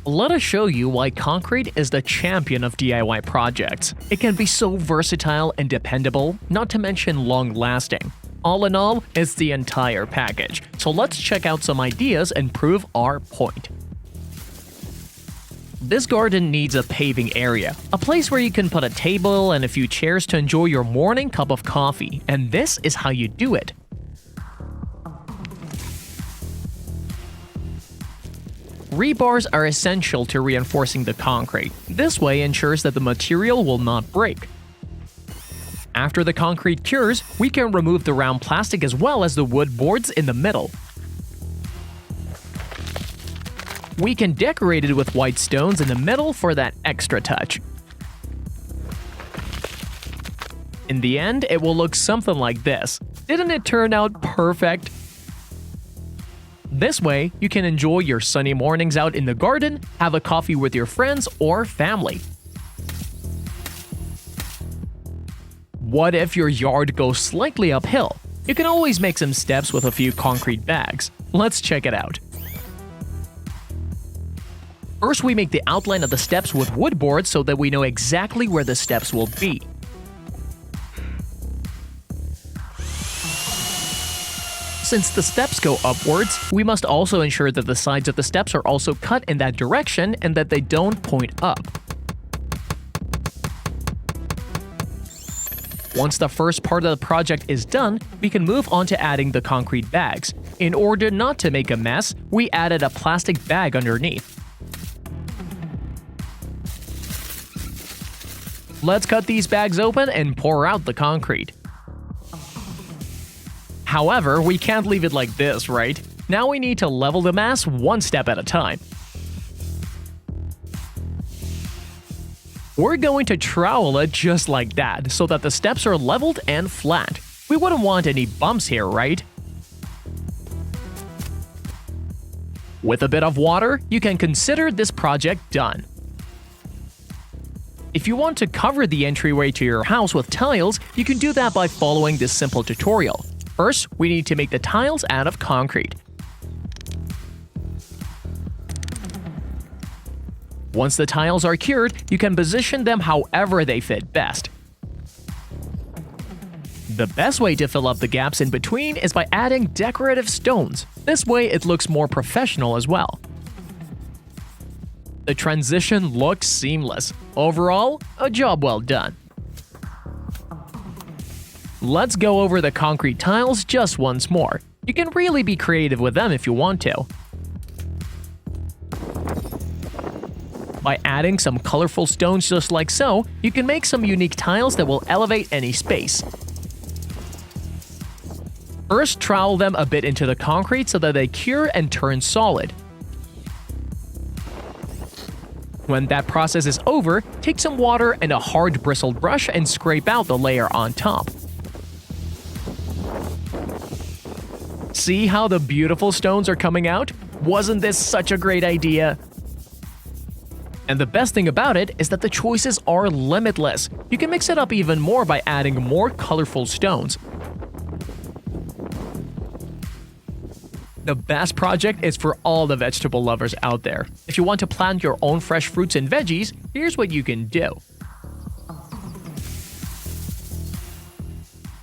Let us show you why concrete is the champion of DIY projects. It can be so versatile and dependable, not to mention long-lasting. All in all, it's the entire package. So let's check out some ideas and prove our point. This garden needs a paving area, a place where you can put a table and a few chairs to enjoy your morning cup of coffee, and this is how you do it. Rebars are essential to reinforcing the concrete. This way ensures that the material will not break. After the concrete cures, we can remove the round plastic as well as the wood boards in the middle. We can decorate it with white stones in the middle for that extra touch. In the end, it will look something like this. Didn't it turn out perfect? This way, you can enjoy your sunny mornings out in the garden, have a coffee with your friends or family. What if your yard goes slightly uphill? You can always make some steps with a few concrete bags. Let's check it out. First, we make the outline of the steps with wood boards so that we know exactly where the steps will be. Since the steps go upwards, we must also ensure that the sides of the steps are also cut in that direction and that they don't point up. Once the first part of the project is done, we can move on to adding the concrete bags. In order not to make a mess, we added a plastic bag underneath. Let's cut these bags open and pour out the concrete. However, we can't leave it like this, right? Now we need to level the mass one step at a time. We're going to trowel it just like that, so that the steps are leveled and flat. We wouldn't want any bumps here, right? With a bit of water, you can consider this project done. If you want to cover the entryway to your house with tiles, you can do that by following this simple tutorial. First, we need to make the tiles out of concrete. Once the tiles are cured, you can position them however they fit best. The best way to fill up the gaps in between is by adding decorative stones. This way it looks more professional as well. The transition looks seamless. Overall, a job well done. Let's go over the concrete tiles just once more. You can really be creative with them if you want to. By adding some colorful stones just like so, you can make some unique tiles that will elevate any space. First, trowel them a bit into the concrete so that they cure and turn solid. When that process is over, take some water and a hard bristled brush and scrape out the layer on top. See how the beautiful stones are coming out? Wasn't this such a great idea? And the best thing about it is that the choices are limitless. You can mix it up even more by adding more colorful stones. The best project is for all the vegetable lovers out there. If you want to plant your own fresh fruits and veggies, here's what you can do.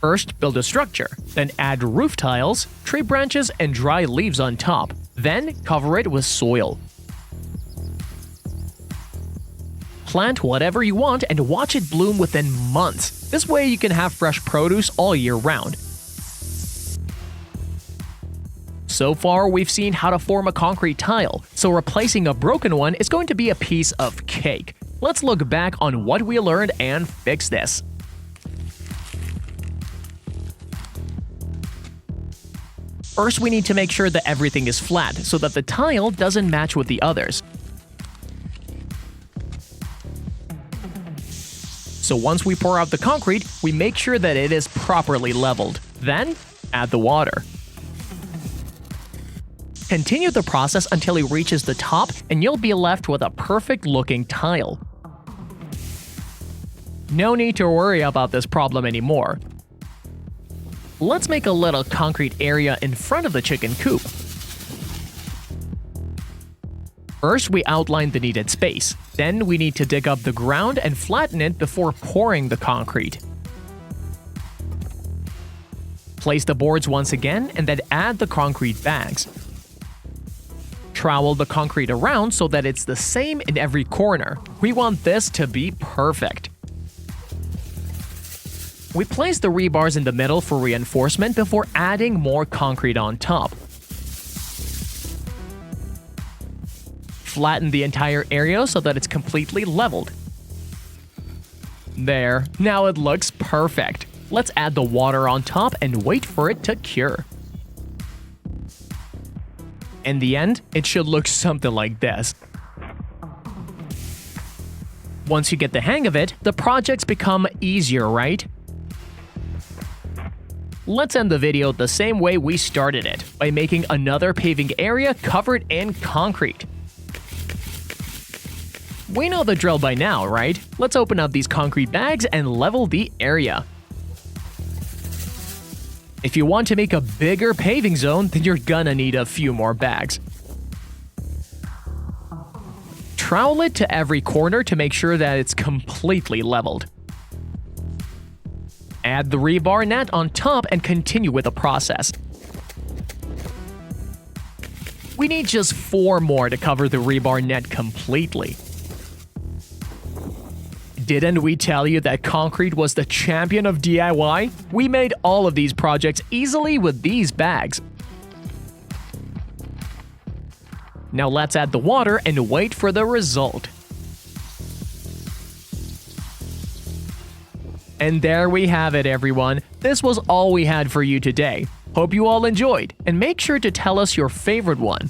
First, build a structure, then add roof tiles, tree branches, and dry leaves on top. Then, cover it with soil. Plant whatever you want and watch it bloom within months. This way you can have fresh produce all year round. So far, we've seen how to form a concrete tile, so replacing a broken one is going to be a piece of cake. Let's look back on what we learned and fix this. First, we need to make sure that everything is flat so that the tile doesn't match with the others. So once we pour out the concrete, we make sure that it is properly leveled. Then, add the water. Continue the process until it reaches the top and you'll be left with a perfect looking tile. No need to worry about this problem anymore. Let's make a little concrete area in front of the chicken coop. First, we outline the needed space. Then, we need to dig up the ground and flatten it before pouring the concrete. Place the boards once again and then add the concrete bags. Trowel the concrete around so that it's the same in every corner. We want this to be perfect. We place the rebars in the middle for reinforcement before adding more concrete on top. Flatten the entire area so that it's completely leveled. There, now it looks perfect. Let's add the water on top and wait for it to cure. In the end, it should look something like this. Once you get the hang of it, the projects become easier, right? Let's end the video the same way we started it, by making another paving area covered in concrete. We know the drill by now, right? Let's open up these concrete bags and level the area. If you want to make a bigger paving zone, then you're gonna need a few more bags. Trowel it to every corner to make sure that it's completely leveled. Add the rebar net on top and continue with the process. We need just 4 more to cover the rebar net completely. Didn't we tell you that concrete was the champion of DIY? We made all of these projects easily with these bags. Now let's add the water and wait for the result. And there we have it, everyone. This was all we had for you today. Hope you all enjoyed, and make sure to tell us your favorite one.